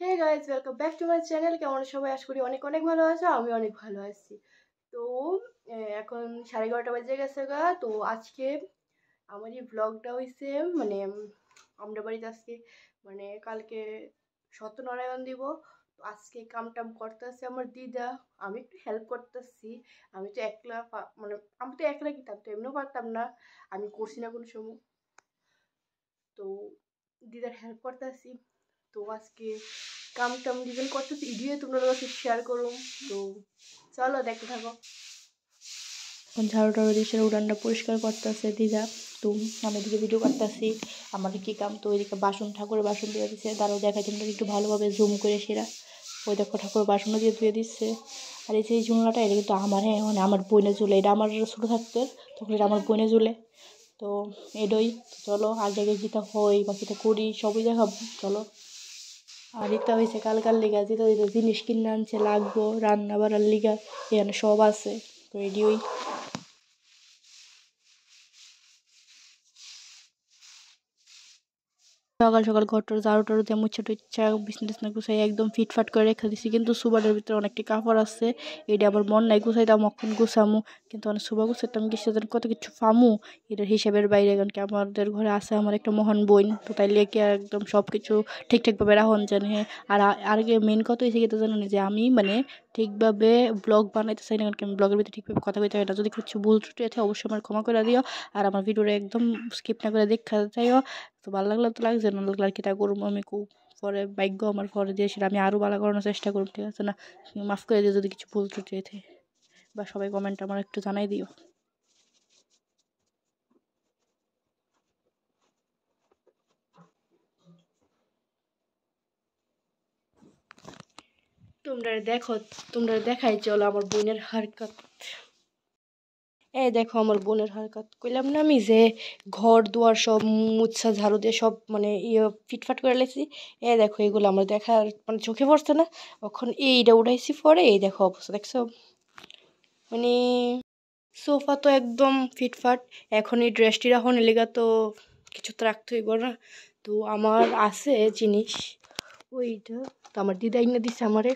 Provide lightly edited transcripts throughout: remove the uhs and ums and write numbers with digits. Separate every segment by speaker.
Speaker 1: Hey guys, welcome back to my channel. কেমন সবাই? আশা করি অনেক অনেক ভালো আছো। আমি অনেক ভালো আছি। তো এখন 11:30 বাজে গেছে গা। তো আজকে আমার এই ব্লগটা হয়েছে মানে আমরা বাড়িতে আজকে কালকে সত্যনারায়ণ দিব। তো আজকে কাম টাম করতেছে আমার দিদা। আমি একটু হেল্প করতেছি। আমি তো একলা আমি তো একলা কিতাম, তো এমনিও পারতাম না। আমি করছি না কোনো সময়। তো দিদার হেল্প করতেছি। তো আজকে কাম টাম ডিজাইন করতেছি, ভিডিও তোমরা কাছে শেয়ার করো। তো চলো দেখতে থাকো। ঝাড়ু টাড়ু দিয়ে সেটা উঠানটা পরিষ্কার করতেছে দিদা। তো আমি এদিকে ভিডিও করতেছি আমাদের কী কাম। তো ওইদিকে বাসন, ঠাকুরের বাসন দিয়ে দিচ্ছে, তারও দেখাই তোমরা একটু ভালোভাবে জুম করে সেরা। ওই দেখো ঠাকুরের বাসনও দিয়ে ধুয়ে দিচ্ছে। আর এই যে এই ঝুলনাটা, এটা কিন্তু আমার, হ্যাঁ মানে আমার বোনে ঝুলে। এটা আমার ছোটো থাকতে তখন এটা আমার বোনে ঝুলে। তো এডই চলো আগে আগে যেটা হয় বা যেটা করি সবই দেখাবো, চলো। আর এটা হয়েছে কালকার লিগা, যেটা জিনিস কিনে আনছে লাগবো রান্না বাড়ার লিগা, এখানে সব আছে। তো রেডিওই সকাল সকাল ঘরটার ঝাড়ু টাড়ু দিয়ে মুছা টুচ্ছা বিছনা টিছনা গুছাই একদম ফিটফাট করে রেখে দিছি। কিন্তু সুবাটার ভিতরে অনেকটি কাপড় আছে, এটা আবার মন নাই গুছাইতাম, অক্ষণ গুছামু। কিন্তু অনেক সুবা গুছাইতাম কিছু কত কিছু ফামু, এটার হিসাবের বাইরে। কারণ কি আমাদের ঘরে আছে আমার একটা মহান বোন, তো তাই লেগে একদম সব কিছু ঠিকঠাকভাবে রাখুন জানি। আর আগে মেন কথা হয়েছে কি তো জানো যে আমি ঠিকভাবে ব্লগ বানাইতে চাই না। কারণ কি আমি ব্লগের ভিতরে ঠিকভাবে কথা বলতে পারি না। যদি কিছু ভুল ত্রুটি আছে অবশ্যই আমার ক্ষমা করে দিও। আর আমার ভিডিওটা একদম স্কিপ না করে দেখা যাইও। তো ভালো লাগলে তো লাগছে, না লাগলে আর কি তা করবো আমি খুব। পরে ভাগ্য আমার পরে দিয়ে সেটা আমি আরও ভালো করানোর চেষ্টা করব, ঠিক আছে না? মাফ করে দিও যদি কিছু ভুল ত্রুটি হয়েছে, বা সবাই কমেন্ট আমার একটু জানাই দিও। তোমরা দেখো, তোমরা দেখাই চলো আমার বোনের হারকাত। এই দেখো আমার বোনের হারকাত, কইলাম না আমি যে ঘর দুয়ার সব মুছা ঝাড়ু দিয়ে সব ফিটফাট করে লেছি। দেখো এগুলো আমার দেখার চোখে পড়ছে না। এখন এইটা উঠাইছি পরে, এই দেখো অবস্থা দেখছো। মানে সোফা তো একদম ফিটফাট। এখন এই ড্রেসটি রাখুন এলিগা তো কিছু তো রাখতে হইব না। তো আমার আছে জিনিস ওইটা, তো আমার দিদা এনে দিচ্ছে আমারে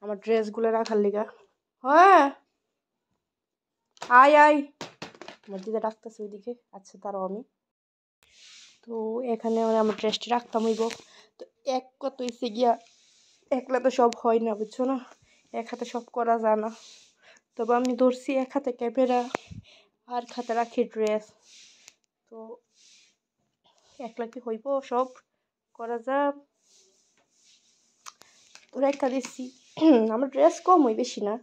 Speaker 1: আমার ড্রেসগুলো রাখার লিগা। হ্যাঁ আয় আয়, আমার দিদা রাখতেছে ওইদিকে। আচ্ছা তারও আমি তো এখানে আমার ড্রেসটি রাখতাম হইব। তো এক কত হয়েছে গিয়া, একলা তো সব হয় না বুঝছো না, এক হাতে সব করা যায় না। তবে আমি ধরছি এক হাতে ক্যামেরা আর হাতে রাখি ড্রেস। তো একলা কি হইব, সব করা যা। তো রেখা দিচ্ছি। আমার ড্রেস কম হয়, বেশি না।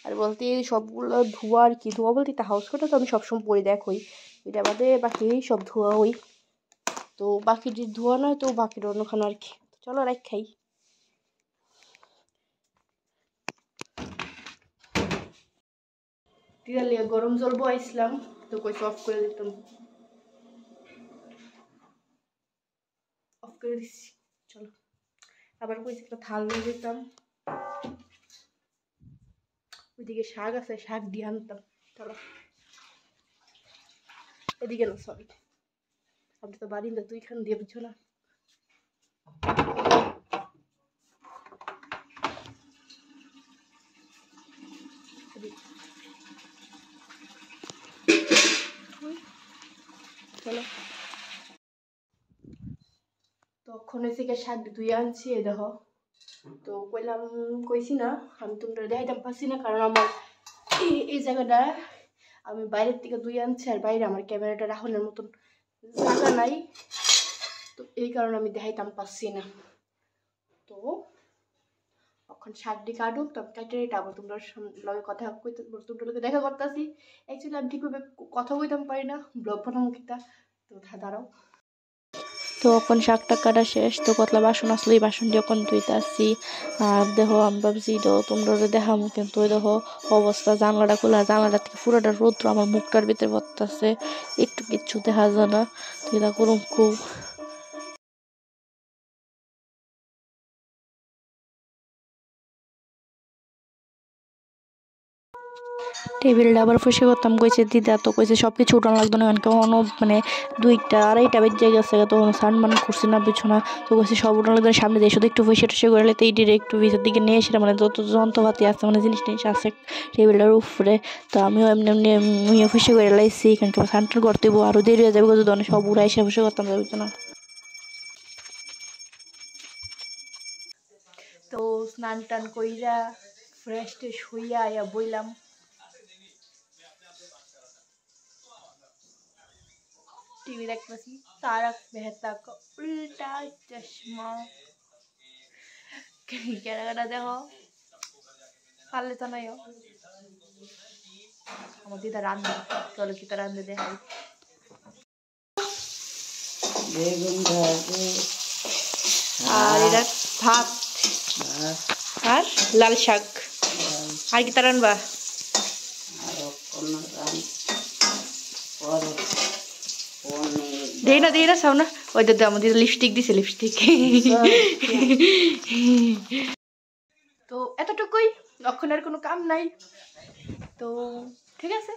Speaker 1: আর বলতে সবগুলো ধোয়া, আর কি ধোয়া বলতে তা হাউস কোটা তো আমি সবসময় পরে দেখই, এটা বাদে বাকি সব ধোয়া হই। তো বাকি যে ধোয়া নয় তো বাকির অন্যখানে আর কি। চলো রাখাই। দিদার গরম জল বয়াইছিলাম, তো কই অফ করে দিতাম, অফ করে দিচ্ছি। চলো আবার কইছি একটা থাল নিয়ে যেতাম, ওইদিকে শাক আছে, শাক দিয়ে আনতাম। চলো এদিকে না, সরি আপনি তো বাড়ি না, তুইখান দিয়ে বুঝছো না। চলো তখন হয়েছে গিয়ে শাক ধুয়ে আনছি, এই দেখো। তো কইলাম, কইছি না আমি তোমরা দেখাইতাম পারছি না, কারণ আমার এই জায়গাটা আমি বাইরের থেকে ধুয়ে আনছি, আর বাইরে আমার ক্যামেরাটা রাখনের মতন জায়গা নাই। তো এই কারণে আমি দেখাইতাম পারছি না। তো এখন শাকটি কাটুক, তো কাটে আবার তোমরা লগে কথা কইতে, তোমরা লগে দেখা করতেছি। অ্যাকচুয়ালি আমি ঠিকভাবে কথা কইতাম পারি না, ব্লগ বানাবো কিতা। তো দাঁড়াও। তো এখন শাকটা কাটা শেষ, তো কতলা বাসন আসলো, এই বাসন দিয়ে এখন ধুইতে আসছি। আর দেখো আমি ভাবছি তো তোমরা দেখাবো, কিন্তু ওই দেখো অবস্থা, জানলাটা খোলা, জানলাটা থেকে পুরোটা রৌদ্র আমার মুখটার ভিতরে পড়তেছে, একটু কিচ্ছু দেখা যায় না। তো এটা করুম খুব।
Speaker 2: টেবিলটা আবার ফুসে করতাম কইছে দিদা, তো কইছে সব কিছু উঠানো লাগতো না, কেমন মানে 2টা 2:30 বেজে গেছে, তখন সান মান করছি না বিছনা, তো কইছে সব উঠানো লাগতো না, সামনে দিয়ে শুধু একটু ফুসে টুসে করে লেতে এইটির একটু ভিতর দিকে নিয়ে এসে মানে যত যন্ত্রপাতি আছে মানে জিনিস টিনিস আছে টেবিলটার উপরে, তো আমিও এমনি এমনি মুইও ফুসে করে লাইছি, এখানকে সান টান করতে হইব, আরও দেরি হয়ে যাবে যদি অনেক সব উড়াই এসে ফুসে করতাম যাবে না।
Speaker 1: তো স্নান টান কইরা ফ্রেশ ট্রেশ হইয়া আয়া বইলাম। টিভি দেখতেছি তারক মেহতা কা উল্টা চশমা। কেনাকাটা দেখো পারলে তো নাই আমার দিদা রান্ধে, চলো কি তা রান্ধে দেখাই। আর এটা ভাত আর লাল শাক, আর কি তা রানবা? দেই না চাও না, ওই দাদা আমাদের লিপস্টিক দিছে, লিপস্টিক। তো এতটুকুই, এখন আর কোনো কাম নাই, তো ঠিক আছে।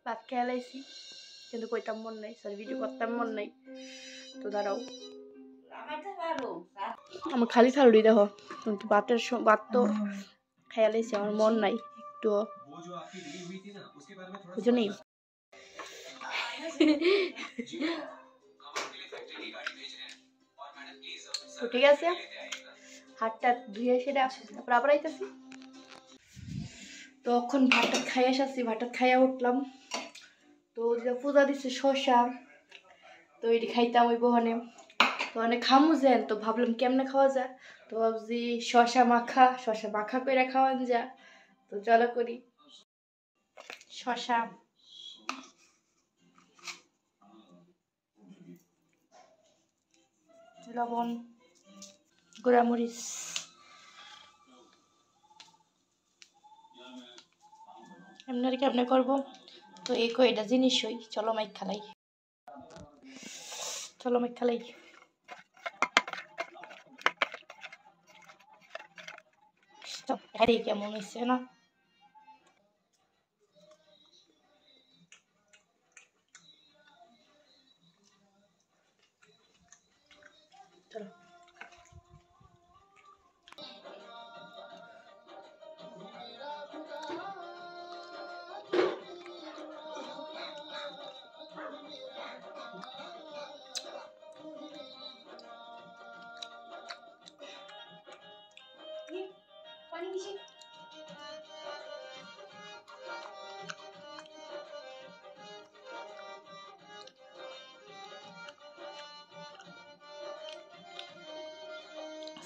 Speaker 1: ভাত খেয়ে লাইছি কিন্তু কইতাম মন নাই, সরি ভিডিও করতাম মন নাই, তো দাঁড়াও আমার খালি থালুড়ি দেখো, কিন্তু ভাত তো খেয়ে লাইছি, আমার মন নাই একটু, বুঝো নি। তো ঠিক আছে, হাতটা ধুয়ে সেটা তারপর আবার আইতেছি। তো এখন ভাতটা খাইয়া আসছি, ভাতটা খাইয়া উঠলাম, তো যেটা পূজা দিচ্ছে শসা, তো এটি খাইতাম ওই বহনে, তো অনেক খামু যেন, তো ভাবলাম কেমনে খাওয়া যায়, তো ভাবছি শসা মাখা করে খাওয়ান যা, তো চলো করি। শসা, লবণ, গোড়ামরিচ, এমনি আর কেমনে করবো, তো এই কয়টা জিনিস হই, চলো মাইক খালাই, চলো মাইক খালাই। আরে কেমন হয়েছে না, চলো।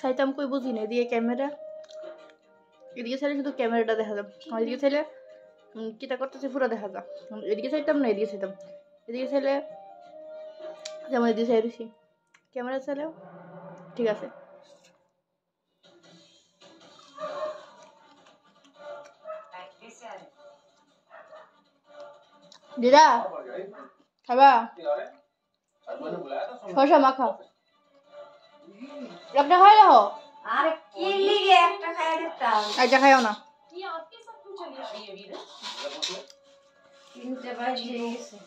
Speaker 1: সাইতাম কই বুঝি না, এদিকে ক্যামেরা, এদিকে চাইলে শুধু ক্যামেরাটা দেখা যাবে, আর এদিকে চাইলে কিটা করতেছে পুরো দেখা যায়, এদিকে চাইতাম না এদিকে চাইতাম, এদিকে চাইলে যেমন এদিকে চাই দিছি, ক্যামেরা চাইলেও ঠিক আছে। দিদা খাবা শসা মাখা, একটা খাই দেখো, আরে কি লিগে একটা খাই দিতাম, একটা খাইও না, তিনটে বাজে গেছে,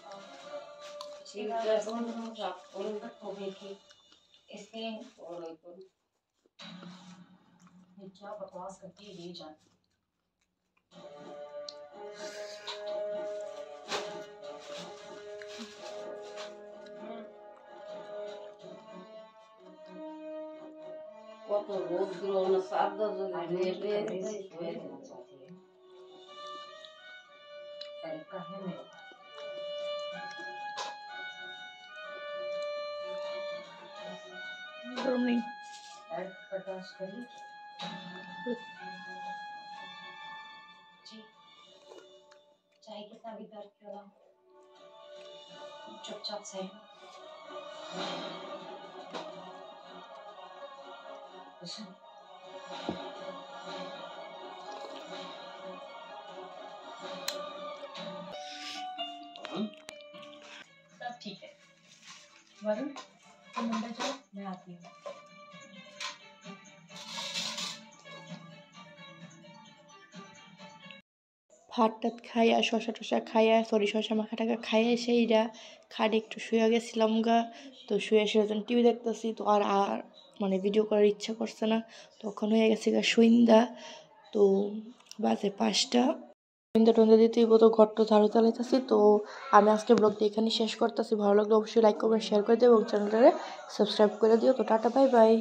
Speaker 1: চিন্তা করুন সব করুন কবে কি স্ক্রিন और कोई ये क्या बकवास करती है ये जान। কত রৌদ্র না সাধ্য যদি ধুয়ে ধুয়ে দেনা চাहती है तरीका है मेरे गरम नहीं ऐड कटाश करी जी चाय कितना भी दर्द क्यों ना चुपचाप से सब ठीक है वरुण
Speaker 2: ভাত টাত খাইয়া শশা টশা খাইয়া শশা মাখা টাকা খাইয়া সেইটা খাটে একটু শুয়ে গেছিলাম গা। তো শুয়ে শুয়ে টিভি দেখতেছি, তো আর আর মানে ভিডিও করার ইচ্ছা করছে না। তখন হয়ে গেছে গা সন্ধ্যা, তো বাজে 5টা। সন্ধ্যা টন্ধা দিতেই তো ঘরটা ঝাড়ু চালাইতেছি। তো আমি আজকে ব্লগটা এখানে শেষ করতেছি। ভালো লাগলে অবশ্যই লাইক করবেন, শেয়ার করে দেবো এবং চ্যানেলটাকে সাবস্ক্রাইব করে দিও। তো টাটা, বাই বাই।